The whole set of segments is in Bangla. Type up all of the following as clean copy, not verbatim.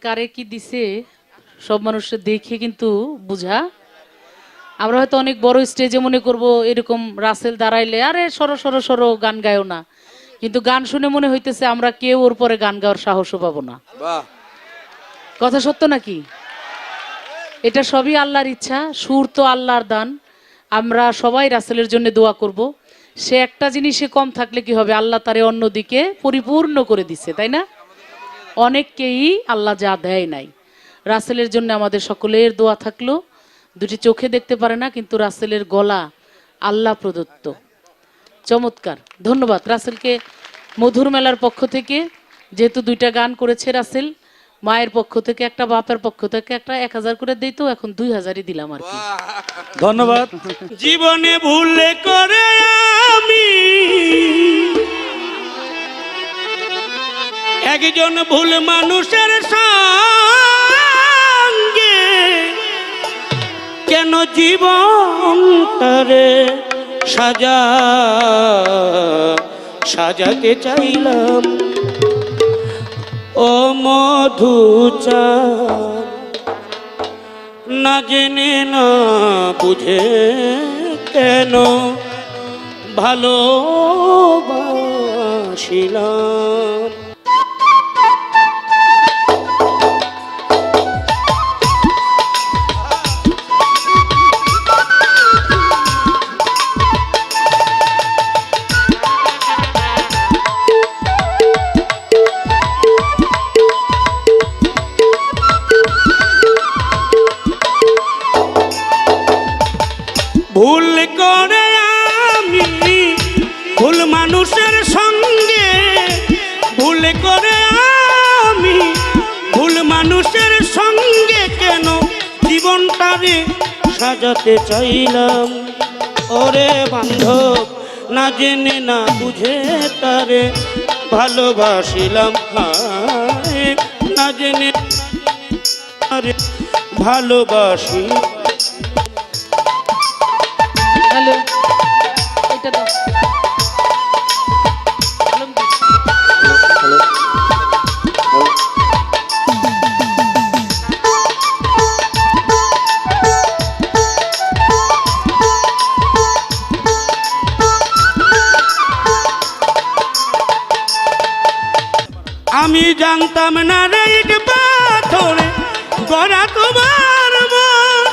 কারে কি দিছে সব মানুষের দেখে কিন্তু বুঝা। আমরা হয়তো অনেক বড় স্টেজে মনে করব এরকম রাসেল দাঁড়াইলে আরে সরো সরো সরো গান গায়ও না, কিন্তু গান শুনে মনে হইতেছে আমরা কেউ ওর পরে গান গাওয়ার সাহসও পাবো না। কথা সত্য নাকি? এটা সবই আল্লাহর ইচ্ছা, সুর তো আল্লাহর দান। আমরা সবাই রাসেলের জন্য দোয়া করব। সে একটা জিনিসে কম থাকলে কি হবে, আল্লাহ তারে অন্যদিকে পরিপূর্ণ করে দিছে, তাই না? অনেককেই আল্লাহ যা দেয় নাই। রাসেলের জন্য আমাদের সকলের দোয়া থাকলো। দুটি চোখে দেখতে পারে না, কিন্তু রাসেলের গলা আল্লাহ প্রদত্ত। চমৎকার, ধন্যবাদ রাসেলকে। মধুর মেলার পক্ষ থেকে যেহেতু দুইটা গান করেছে রাসেল, মায়ের পক্ষ থেকে একটা, বাপের পক্ষ থেকে একটা, 1000 করে দিই, তো এখন 2000ই দিলাম আর কি। ধন্যবাদ। জীবনে ভুলে করে আমি একজন ভুল মানুষের সঙ্গে কেন জীবনটারে সাজাতে চাইলাম ও মধুচাঁদ, না জেনে না বুঝে কেন ভালোবাসিলাম। ভুল করে আমি ভুল মানুষের সঙ্গে, ভুল করে আমি ভুল মানুষের সঙ্গে কেন জীবনটারে সাজাতে চাইলাম। ওরে বান্ধব, না জেনে না বুঝে তারে ভালোবাসিলাম। না জেনে তারে ভালোবাসি। হ্যালো, এটা দাও। আমি জানতাম না রে ইট পাথরে গড়া তোমার মন,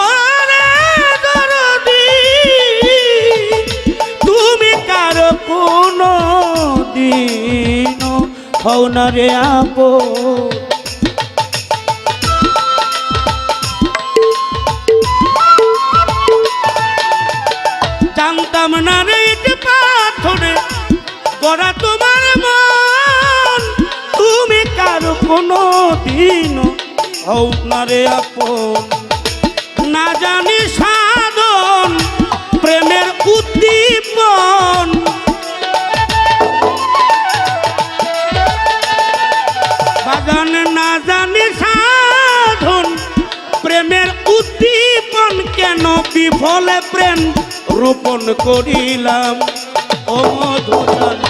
ওরে দরদি তুমি কারো কোনো দিনও হও না রে আপন। জানতাম না রে ইট পাথরে গড়া তোমার মন, তুমি কারো কোনো দিনও হও না রে আপন। না জানি সাধন প্রেমের উদ্দীপন, বাজান না জানি সাধন প্রেমের উদ্দীপন কেন বিফলে প্রেম রোপণ করিলাম। ও মধুচাঁদ,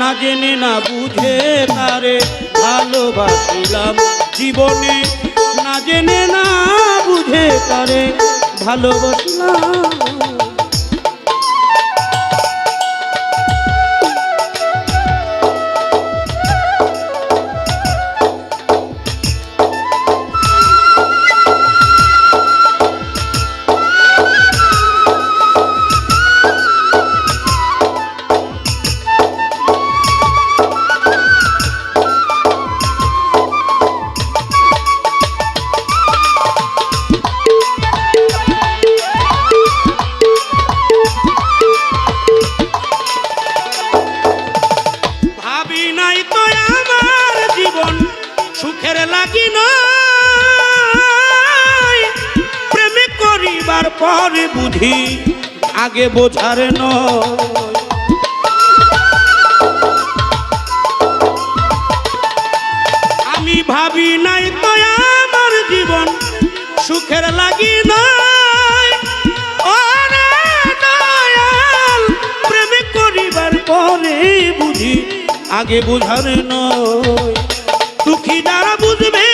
না জেনে না বুঝে তারে ভালোবাসিলাম। জীবনে না জেনে না বুঝে তারে ভালোবাসিলাম। সুখের লাগি নয় প্রেমে করিবার পরে বুঝি আগে বোঝার নয়। আমি ভাবি নাই তো আমার জীবন সুখের লাগি নয়, ওরে দয়াল প্রেমে করিবার পরে বুঝি আগে বোঝার নয়। দুঃখী যারা বুঝবে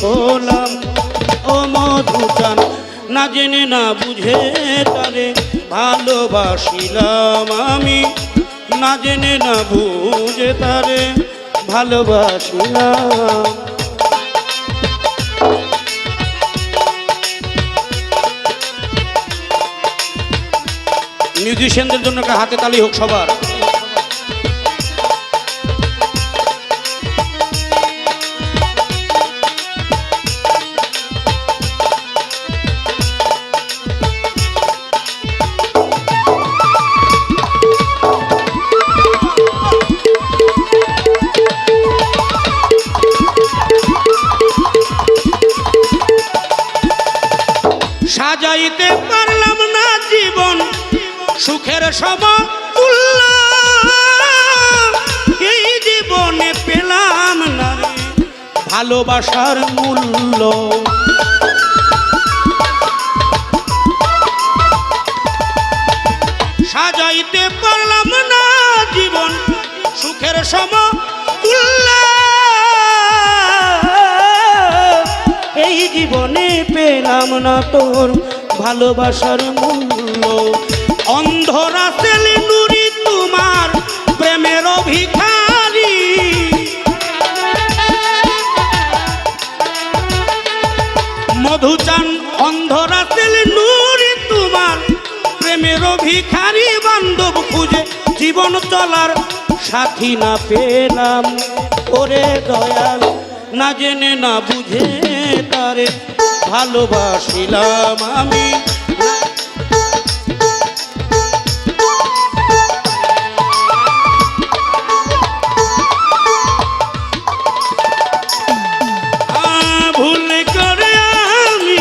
হলাম ও মধুচান, না জেনে না বুঝে তারে ভালোবাসিলাম আমি, না জেনে না বুঝে তারে ভালোবাসিলাম। মিউজিশিয়ানদের জন্য একটা হাতে তালি হোক সবার। সাজাইতে পারলাম না জীবন সুখের সমতুল্য, এই জীবনে পেলাম না রে ভালোবাসার মূল্য। সাজাইতে পারলাম না জীবন সুখের সমতুল্য, এই জীবনে পেলাম না তোর ভালোবাসার মূল্য। অন্ধ রাসেল নুরি তোমার প্রেমের ভিখারি, মধুচান অন্ধ রাসেল নুরি তোমার প্রেমের ভিখারি, বান্ধব খুঁজে জীবন চলার সাথী না পেলাম ওরে দয়াল, না জেনে না বুঝে তারে ভালোবাসিলাম আমি। ভুল করে আমি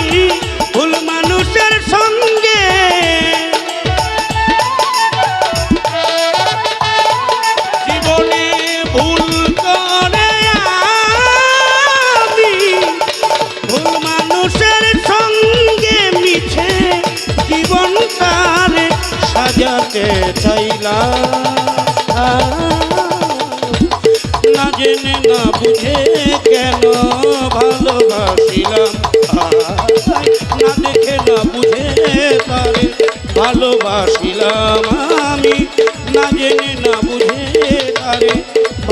ভুল মানুষের সঙ্গে, জীবনে ভুল করে আমি ভুল মানুষের সঙ্গে মিছে জীবনটারে সাজাতে চাইলাম, না জেনে না বুঝে কেন ভালোবাসিলাম, না দেখে না বুঝে তারে ভালোবাসিলাম আমি, না জেনে না বুঝে তারে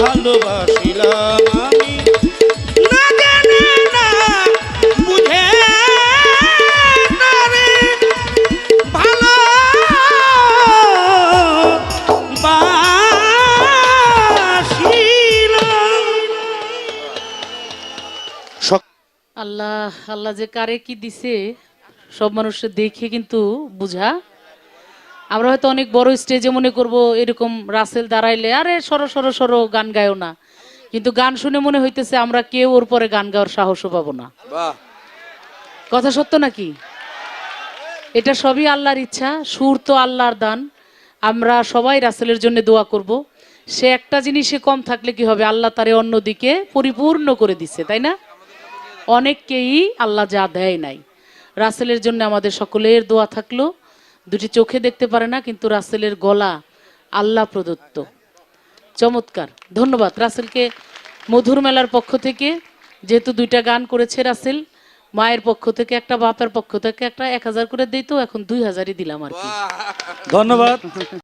ভালোবাসিলাম আমি, না জেনে না বুঝে তারে আল্লাহ আল্লাহ যে কারে কি দিছে সব মানুষের দেখে কিন্তু বুঝা। আমরা হয়তো অনেক বড় স্টেজে মনে করব এরকম রাসেল দাঁড়াইলে আরে সরো সরো সরো গান গায়ও না, কিন্তু গান শুনে মনে হইতেছে আমরা কেউ ওর পরে গান গাওয়ার সাহসও পাবো না। কথা সত্য নাকি? এটা সবই আল্লাহর ইচ্ছা, সুর তো আল্লাহর দান। আমরা সবাই রাসেলের জন্য দোয়া করব। সে একটা জিনিসে কম থাকলে কি হবে, আল্লাহ তারে অন্যদিকে পরিপূর্ণ করে দিচ্ছে, তাই না? অনেককেই আল্লাহ যা দেয় নাই। রাসেলের জন্য আমাদের সকলের দোয়া থাকলো। দুটি চোখে দেখতে পারে না, কিন্তু রাসেলের গলা আল্লাহ প্রদত্ত। চমৎকার, ধন্যবাদ রাসেলকে। মধুর মেলার পক্ষ থেকে যেহেতু দুইটা গান করেছে রাসেল, মায়ের পক্ষ থেকে একটা, বাপের পক্ষ থেকে একটা 1000 করে দিই, তো এখন 2000ই দিলাম আর কি। ধন্যবাদ।